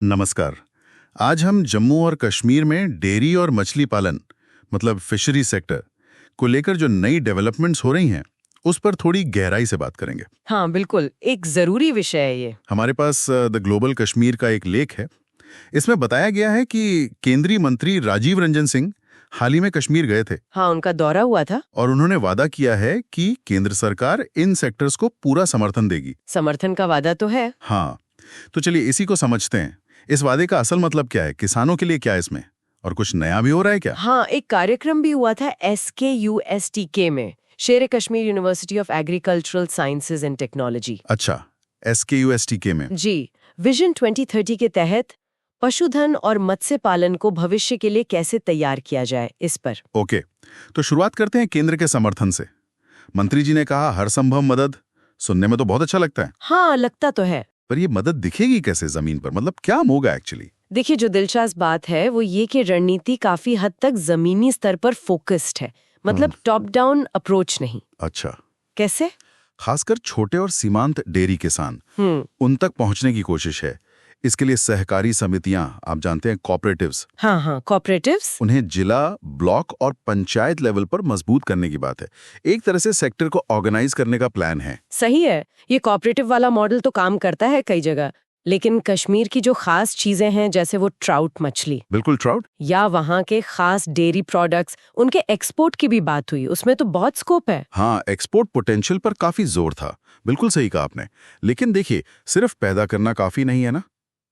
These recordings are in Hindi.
नमस्कार। आज हम जम्मू और कश्मीर में डेयरी और मछली पालन मतलब फिशरी सेक्टर को लेकर जो नई डेवलपमेंट्स हो रही हैं उस पर थोड़ी गहराई से बात करेंगे। हाँ बिल्कुल, एक जरूरी विषय है ये। हमारे पास द ग्लोबल कश्मीर का एक लेख है। इसमें बताया गया है कि केंद्रीय मंत्री राजीव रंजन सिंह हाल ही में कश्मीर गए थे हाँ, उनका दौरा हुआ था। और उन्होंने वादा किया है कि केंद्र सरकार इन सेक्टर्स को पूरा समर्थन देगी। समर्थन का वादा तो है। हाँ, तो चलिए इसी को समझते हैं। इस वादे का असल मतलब क्या है, किसानों के लिए क्या है इसमें, और कुछ नया भी हो रहा है क्या? हाँ, एक कार्यक्रम भी हुआ था SKUSTK में, शेर Kashmir university of agricultural sciences and technology. अच्छा, SKUSTK में। जी, विजन 2030 के तहत पशुधन और मत्स्य पालन को भविष्य के लिए कैसे तैयार किया जाए, इस पर। ओके, तो शुरुआत करते हैं केंद्र के समर्थन से। मंत्री जी ने कहा हर संभव मदद। सुनने में तो बहुत अच्छा लगता है, हाँ, लगता तो है। पर ये मदद दिखेगी कैसे जमीन पर, मतलब क्या होगा एक्चुअली? देखिए, जो दिलचस्प बात है वो ये कि रणनीति काफी हद तक जमीनी स्तर पर फोकस्ड है, मतलब टॉप डाउन अप्रोच नहीं। अच्छा, कैसे? खासकर छोटे और सीमांत डेयरी किसान उन तक पहुंचने की कोशिश है। इसके लिए सहकारी समितियां, आप जानते हैं कोऑपरेटिव्स, हाँ, कॉपरेटिव्स। उन्हें जिला, ब्लॉक और पंचायत लेवल पर मजबूत करने की बात है। एक तरह से सेक्टर को ऑर्गेनाइज करने का प्लान है। सही है, ये कॉपरेटिव वाला मॉडल तो काम करता है कई जगह, लेकिन कश्मीर की जो खास चीजें हैं जैसे वो ट्राउट मछली, बिल्कुल ट्राउट, या वहाँ के खास डेयरी प्रोडक्ट्स, उनके एक्सपोर्ट की भी बात हुई, उसमें तो बहुत स्कोप है। हाँ, एक्सपोर्ट पोटेंशियल पर काफी जोर था। बिल्कुल सही कहा आपने। लेकिन देखिए, सिर्फ पैदा करना काफी नहीं है ना।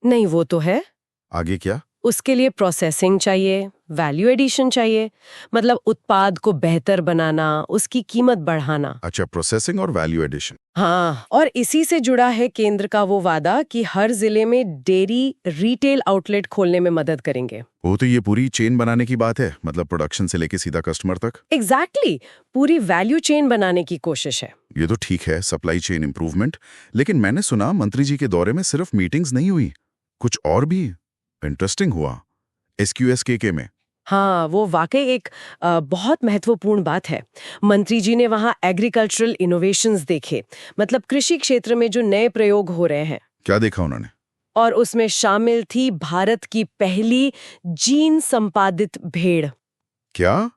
नहीं, वो तो है। आगे क्या? उसके लिए प्रोसेसिंग चाहिए, वैल्यू एडिशन चाहिए, मतलब उत्पाद को बेहतर बनाना, उसकी कीमत बढ़ाना। अच्छा, प्रोसेसिंग और वैल्यू एडिशन। हाँ, और इसी से जुड़ा है केंद्र का वो वादा कि हर जिले में डेयरी रिटेल आउटलेट खोलने में मदद करेंगे। वो तो ये पूरी चेन बनाने की बात है, मतलब प्रोडक्शन से लेके सीधा कस्टमर तक। एग्जैक्टली, पूरी वैल्यू चेन बनाने की कोशिश है। ये तो ठीक है, सप्लाई चेन इंप्रूवमेंट। लेकिन मैंने सुना मंत्री जी के दौरे में सिर्फ मीटिंग्स नहीं हुई, कुछ और भी इंटरेस्टिंग हुआ SQSKK में। हाँ, वो वाकई एक बहुत महत्वपूर्ण बात है। मंत्री जी ने वहाँ एग्रीकल्चरल इनोवेशंस देखे, मतलब कृषि क्षेत्र में जो नए प्रयोग हो रहे हैं। क्या देखा उन्होंने? और उसमें शामिल थी भारत की पहली जीन संपादित भेड़। क्या?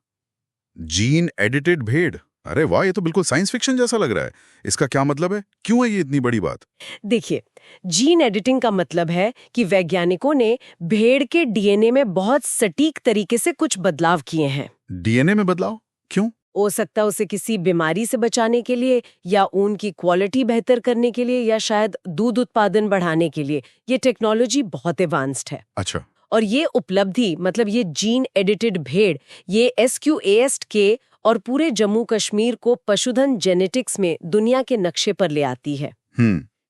जीन एडिटेड भेड़? अरे वाह, ये तो बिल्कुल साइंस फिक्शन जैसा लग रहा है। इसका क्या मतलब है, क्यों है ये इतनी बड़ी बात? देखिए, जीन एडिटिंग का मतलब है कि वैज्ञानिकों ने भेड़ के डीएनए में बहुत सटीक तरीके से कुछ बदलाव किए हैं। डीएनए में बदलाव? क्यों? हो सकता है उसे किसी बीमारी से बचाने के लिए, या ऊन की क्वालिटी बेहतर करने के लिए, या शायद दूध उत्पादन बढ़ाने के लिए। ये टेक्नोलॉजी बहुत एडवांस्ड है। अच्छा, और ये उपलब्धि, मतलब ये जीन एडिटेड भेड़, ये SQASTK और पूरे जम्मू कश्मीर को पशुधन जेनेटिक्स में दुनिया के नक्शे पर ले आती है।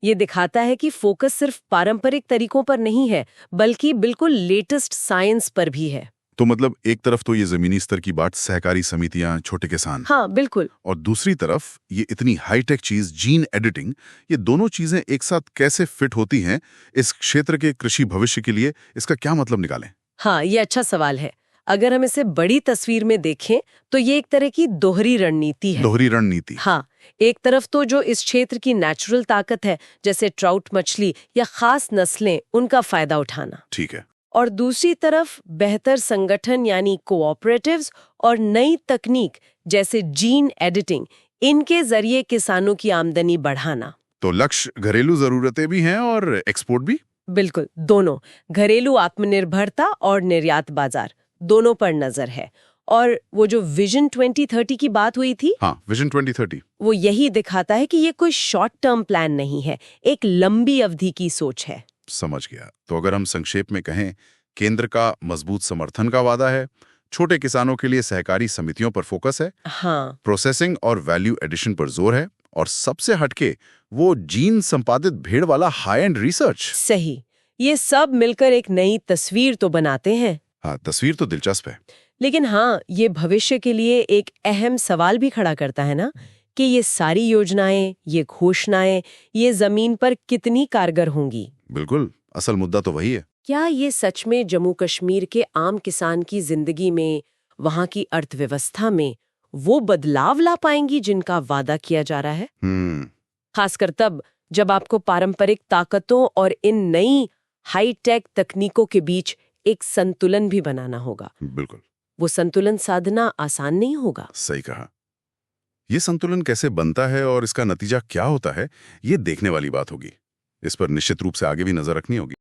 ये दिखाता है कि फोकस सिर्फ पारंपरिक तरीकों पर नहीं है, बल्कि बिल्कुल लेटेस्ट साइंस पर भी है। तो मतलब एक तरफ तो ये जमीनी स्तर की बात, सहकारी समितियां, छोटे किसान, हाँ बिल्कुल, और दूसरी तरफ ये इतनी हाईटेक चीज जीन एडिटिंग, ये दोनों चीजें एक साथ कैसे फिट होती हैं इस क्षेत्र के कृषि भविष्य के लिए? इसका क्या मतलब निकालें? हाँ, ये अच्छा सवाल है। अगर हम इसे बड़ी तस्वीर में देखें तो ये एक तरह की दोहरी रणनीति है। दोहरी रणनीति? हाँ, एक तरफ तो जो इस क्षेत्र की नेचुरल ताकत है, जैसे ट्राउट मछली या खास नस्लें, उनका फायदा उठाना। ठीक है। और दूसरी तरफ बेहतर संगठन यानी कोऑपरेटिव्स और नई तकनीक जैसे जीन एडिटिंग, इनके जरिए किसानों की आमदनी बढ़ाना। तो लक्ष्य घरेलू जरूरतें भी हैं और एक्सपोर्ट भी? बिल्कुल, दोनों, घरेलू आत्मनिर्भरता और निर्यात बाजार, दोनों पर नजर है। और वो जो विजन 2030 की बात हुई थी, हाँ, विजन 2030, वो यही दिखाता है कि ये कोई शॉर्ट टर्म प्लान नहीं है, एक लंबी अवधि की सोच है। समझ गया। तो अगर हम संक्षेप में कहें, केंद्र का मजबूत समर्थन का वादा है, छोटे किसानों के लिए सहकारी समितियों पर फोकस है, हाँ, प्रोसेसिंग और वैल्यू एडिशन पर जोर है, और सबसे हटके वो जीन संपादित भेड़ वाला हाई एंड रिसर्च। सही। ये सब मिलकर एक नई तस्वीर तो बनाते हैं। हाँ, तस्वीर तो दिलचस्प है। लेकिन हाँ, ये भविष्य के लिए एक अहम सवाल भी खड़ा करता है ना, कि ये सारी योजनाएं, ये घोषणाएं, ये जमीन पर कितनी कारगर होंगी। बिल्कुल, असल मुद्दा तो वही है। क्या ये सच में जम्मू कश्मीर के आम किसान की जिंदगी में, वहाँ की अर्थव्यवस्था में वो बदलाव ला पाएंगी जिनका वादा किया जा रहा है? खासकर तब जब आपको पारंपरिक ताकतों और इन नई हाई टेक तकनीकों के बीच एक संतुलन भी बनाना होगा। बिल्कुल। वो संतुलन साधना आसान नहीं होगा। सही कहा। ये संतुलन कैसे बनता है और इसका नतीजा क्या होता है, ये देखने वाली बात होगी। इस पर निश्चित रूप से आगे भी नजर रखनी होगी।